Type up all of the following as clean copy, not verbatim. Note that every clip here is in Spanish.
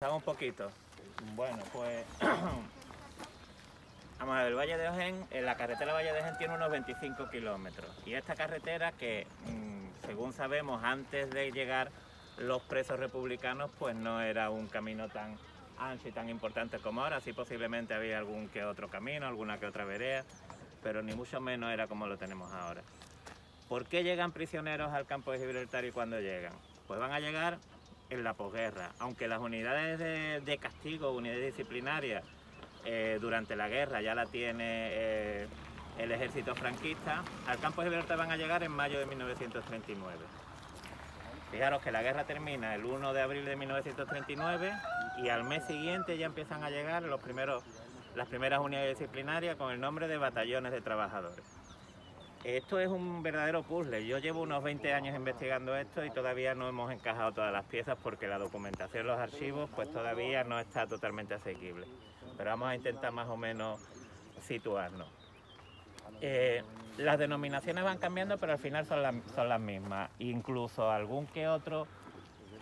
Un poquito. Bueno, pues vamos a ver, el Valle de Ojén, la carretera Valle de Ojén tiene unos 25 kilómetros. Y esta carretera que, según sabemos, antes de llegar los presos republicanos, pues no era un camino tan ancho y tan importante como ahora. Sí, posiblemente había algún que otro camino, alguna que otra vereda, pero ni mucho menos era como lo tenemos ahora. ¿Por qué llegan prisioneros al campo de Gibraltar y cuándo llegan? Pues van a llegar en la posguerra, aunque las unidades de castigo, unidades disciplinarias, durante la guerra ya la tiene el ejército franquista, al campo de Gibraltar van a llegar en mayo de 1939. Fijaros que la guerra termina el 1 de abril de 1939 y al mes siguiente ya empiezan a llegar las primeras unidades disciplinarias con el nombre de batallones de trabajadores. Esto es un verdadero puzzle. Yo llevo unos 20 años investigando esto y todavía no hemos encajado todas las piezas porque la documentación, los archivos, pues todavía no está totalmente asequible. Pero vamos a intentar más o menos situarnos. Las denominaciones van cambiando, pero al final son las mismas. Incluso alguna que otra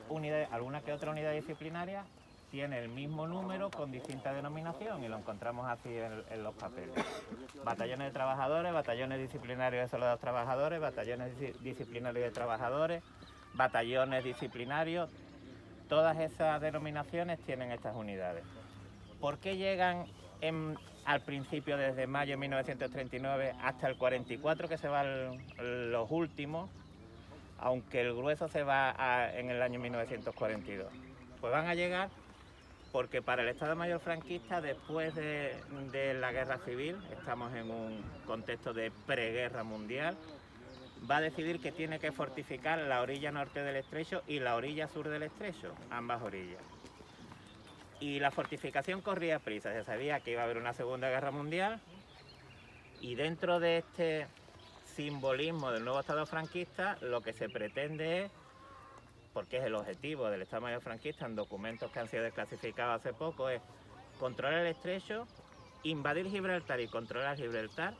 unidad disciplinaria tiene el mismo número con distinta denominación y lo encontramos así en los papeles. Batallones de trabajadores, batallones disciplinarios de soldados trabajadores, batallones disciplinarios de trabajadores, batallones disciplinarios. Todas esas denominaciones tienen estas unidades. ¿Por qué llegan al principio, desde mayo de 1939 hasta el 44, que se van los últimos, aunque el grueso se va en el año 1942? Pues van a llegar porque para el Estado Mayor franquista, después de la Guerra Civil, estamos en un contexto de preguerra mundial, va a decidir que tiene que fortificar la orilla norte del estrecho y la orilla sur del estrecho, ambas orillas. Y la fortificación corría prisa, se sabía que iba a haber una Segunda Guerra Mundial y dentro de este simbolismo del nuevo Estado franquista, lo que se pretende es, porque es el objetivo del Estado Mayor franquista en documentos que han sido desclasificados hace poco, es controlar el estrecho, invadir Gibraltar y controlar Gibraltar,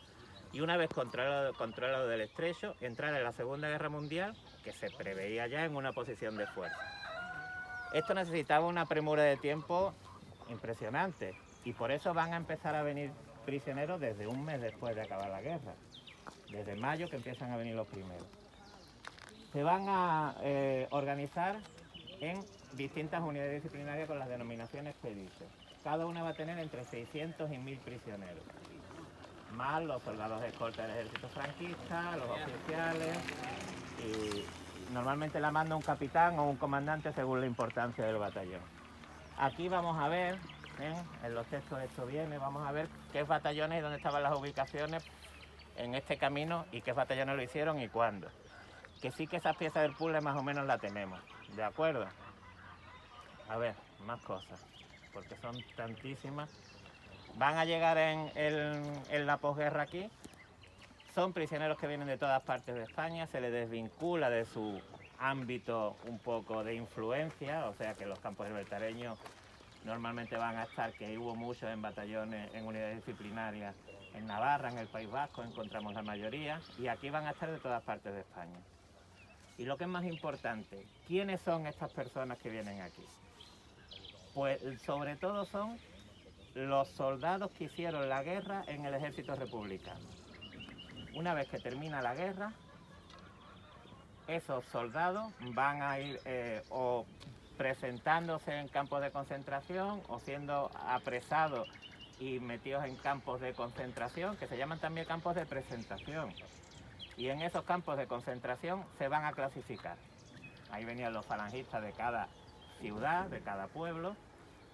y una vez controlado del estrecho, entrar en la Segunda Guerra Mundial, que se preveía ya en una posición de fuerza. Esto necesitaba una premura de tiempo impresionante, y por eso van a empezar a venir prisioneros desde un mes después de acabar la guerra, desde mayo que empiezan a venir los primeros. Se van a organizar en distintas unidades disciplinarias con las denominaciones que dice. Cada una va a tener entre 600 y 1000 prisioneros, más los soldados de escolta del ejército franquista, los oficiales, y normalmente la manda un capitán o un comandante según la importancia del batallón. Aquí vamos a ver, en los textos esto viene, vamos a ver qué batallones y dónde estaban las ubicaciones en este camino y qué batallones lo hicieron y cuándo. Que sí que esas piezas del puzzle más o menos la tenemos, ¿de acuerdo? A ver, más cosas, porque son tantísimas. Van a llegar en la posguerra aquí. Son prisioneros que vienen de todas partes de España, se les desvincula de su ámbito un poco de influencia, o sea que los campos gibraltareños normalmente van a estar, que hubo muchos en batallones, en unidades disciplinarias, en Navarra, en el País Vasco, encontramos la mayoría, y aquí van a estar de todas partes de España. Y lo que es más importante, ¿quiénes son estas personas que vienen aquí? Pues sobre todo son los soldados que hicieron la guerra en el ejército republicano. Una vez que termina la guerra, esos soldados van a ir o presentándose en campos de concentración o siendo apresados y metidos en campos de concentración, que se llaman también campos de presentación. Y en esos campos de concentración se van a clasificar. Ahí venían los falangistas de cada ciudad, de cada pueblo,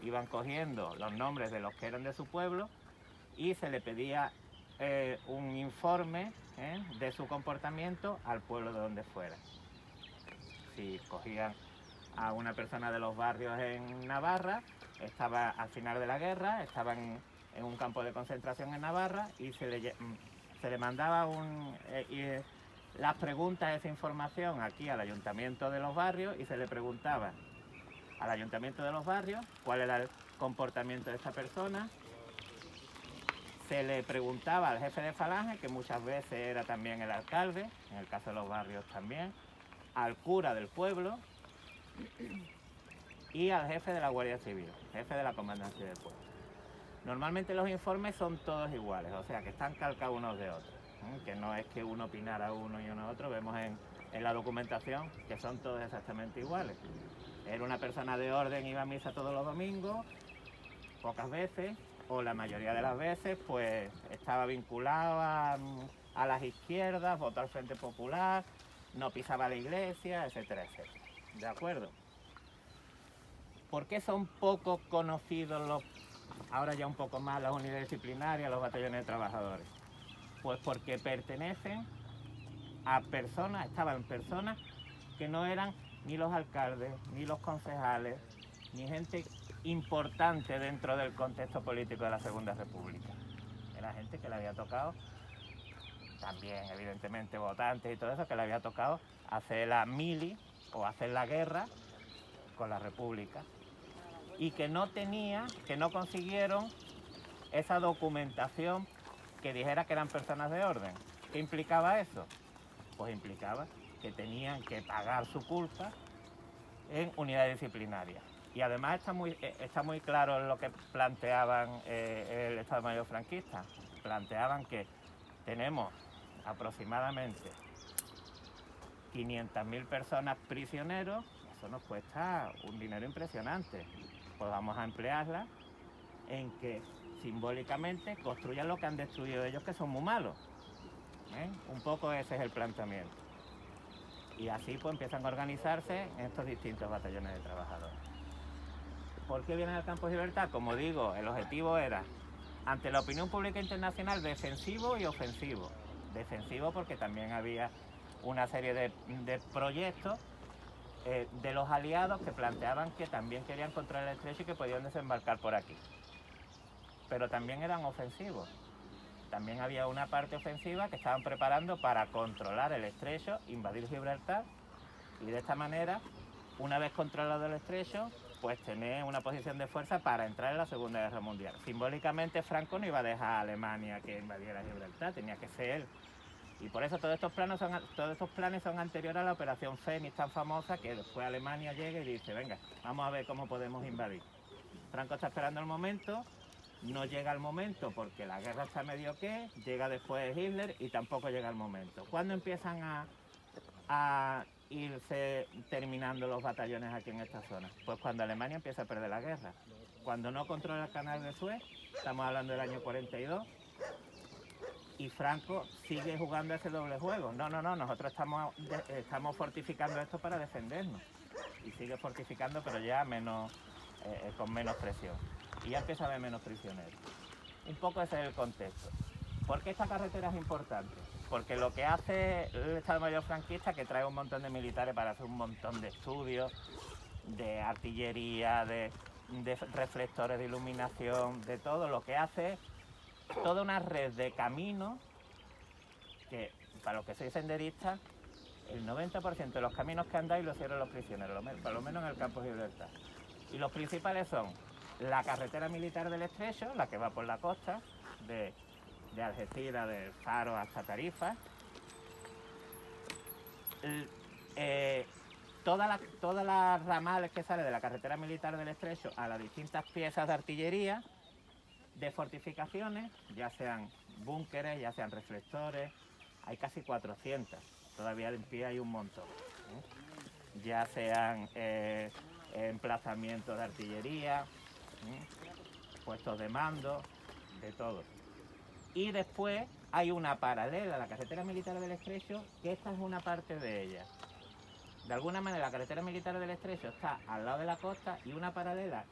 iban cogiendo los nombres de los que eran de su pueblo y se le pedía un informe de su comportamiento al pueblo de donde fuera. Si cogían a una persona de los barrios en Navarra, estaba al final de la guerra, estaba en un campo de concentración en Navarra y se le mandaba las preguntas, esa información aquí al ayuntamiento de los barrios y se le preguntaba al ayuntamiento de los barrios cuál era el comportamiento de esta persona. Se le preguntaba al jefe de falange, que muchas veces era también el alcalde, en el caso de los barrios también, al cura del pueblo, y al jefe de la Guardia Civil, jefe de la Comandancia del Puerto. Normalmente los informes son todos iguales, o sea que están calcados unos de otros, que no es que uno opinara uno y uno otro. Vemos en la documentación que son todos exactamente iguales. Era una persona de orden, iba a misa todos los domingos, pocas veces, o la mayoría de las veces, pues estaba vinculado a las izquierdas, votó al Frente Popular, no pisaba la iglesia, etcétera, etcétera. ¿De acuerdo? ¿Por qué son poco conocidos ahora ya un poco más, las unidades disciplinarias, los batallones de trabajadores? Pues porque pertenecen a personas, estaban personas que no eran ni los alcaldes, ni los concejales, ni gente importante dentro del contexto político de la Segunda República. Era gente que le había tocado, también evidentemente votantes y todo eso, que le había tocado hacer la mili o hacer la guerra con la República, y que no consiguieron esa documentación que dijera que eran personas de orden. ¿Qué implicaba eso? Pues implicaba que tenían que pagar su culpa en unidades disciplinarias. Y además está muy claro en lo que planteaban el Estado Mayor franquista. Planteaban que tenemos aproximadamente 500.000 personas prisioneros. Eso nos cuesta un dinero impresionante. Pues vamos a emplearla en que simbólicamente construyan lo que han destruido ellos, que son muy malos. Un poco ese es el planteamiento. Y así pues empiezan a organizarse en estos distintos batallones de trabajadores. ¿Por qué vienen al Campo de Gibraltar? Como digo, el objetivo era, ante la opinión pública internacional, defensivo y ofensivo. Defensivo porque también había una serie de proyectos de los aliados que planteaban que también querían controlar el estrecho y que podían desembarcar por aquí. Pero también eran ofensivos. También había una parte ofensiva que estaban preparando para controlar el estrecho, invadir Gibraltar, y de esta manera, una vez controlado el estrecho, pues tener una posición de fuerza para entrar en la Segunda Guerra Mundial. Simbólicamente Franco no iba a dejar a Alemania que invadiera Gibraltar, tenía que ser él. Y por eso todos estos planes son anteriores a la Operación Fénix tan famosa, que después Alemania llega y dice, venga, vamos a ver cómo podemos invadir. Franco está esperando el momento, no llega el momento porque la guerra está medio que, llega después Hitler y tampoco llega el momento. ¿Cuándo empiezan a irse terminando los batallones aquí en esta zona? Pues cuando Alemania empieza a perder la guerra. Cuando no controla el canal de Suez, estamos hablando del año 42, y Franco sigue jugando ese doble juego. No, nosotros estamos fortificando esto para defendernos. Y sigue fortificando, pero ya con menos presión. Y ya empieza a haber menos prisioneros. Un poco ese es el contexto. ¿Por qué esta carretera es importante? Porque lo que hace el Estado Mayor franquista, que trae un montón de militares para hacer un montón de estudios, de artillería, de reflectores de iluminación, de todo, lo que hace es toda una red de caminos que, para los que sois senderistas, el 90% de los caminos que andáis los cierran los prisioneros, por lo menos en el Campo de Gibraltar. Y los principales son la carretera militar del Estrecho, la que va por la costa, de Algeciras, del Faro hasta Tarifa. Todas las ramales que salen de la carretera militar del Estrecho a las distintas piezas de artillería, de fortificaciones, ya sean búnkeres, ya sean reflectores, hay casi 400, todavía en pie hay un montón, ya sean emplazamientos de artillería, puestos de mando, de todo. Y después hay una paralela a la carretera militar del Estrecho, que esta es una parte de ella. De alguna manera la carretera militar del Estrecho está al lado de la costa, y una paralela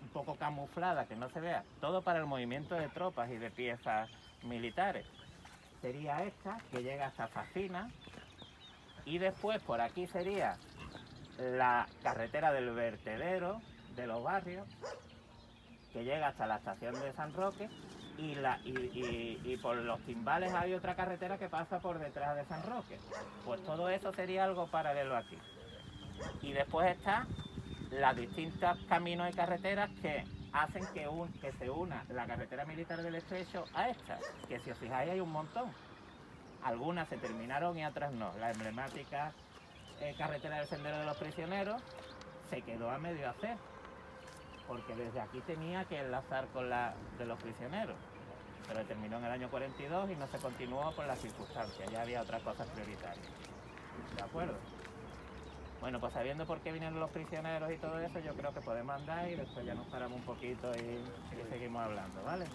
un poco camuflada, que no se vea, todo para el movimiento de tropas y de piezas militares. Sería esta, que llega hasta Facina, y después por aquí sería la carretera del vertedero de los barrios, que llega hasta la estación de San Roque, y por los Timbales hay otra carretera que pasa por detrás de San Roque. Pues todo eso sería algo paralelo aquí. Y después está las distintas caminos y carreteras que hacen que se una la carretera militar del Estrecho a esta, que si os fijáis hay un montón. Algunas se terminaron y otras no. La emblemática carretera del Sendero de los Prisioneros se quedó a medio hacer, porque desde aquí tenía que enlazar con la de los prisioneros, pero terminó en el año 42 y no se continuó por las circunstancias, ya había otras cosas prioritarias. ¿De acuerdo? Bueno, pues sabiendo por qué vinieron los prisioneros y todo eso, yo creo que podemos andar y después ya nos paramos un poquito y seguimos hablando, ¿vale?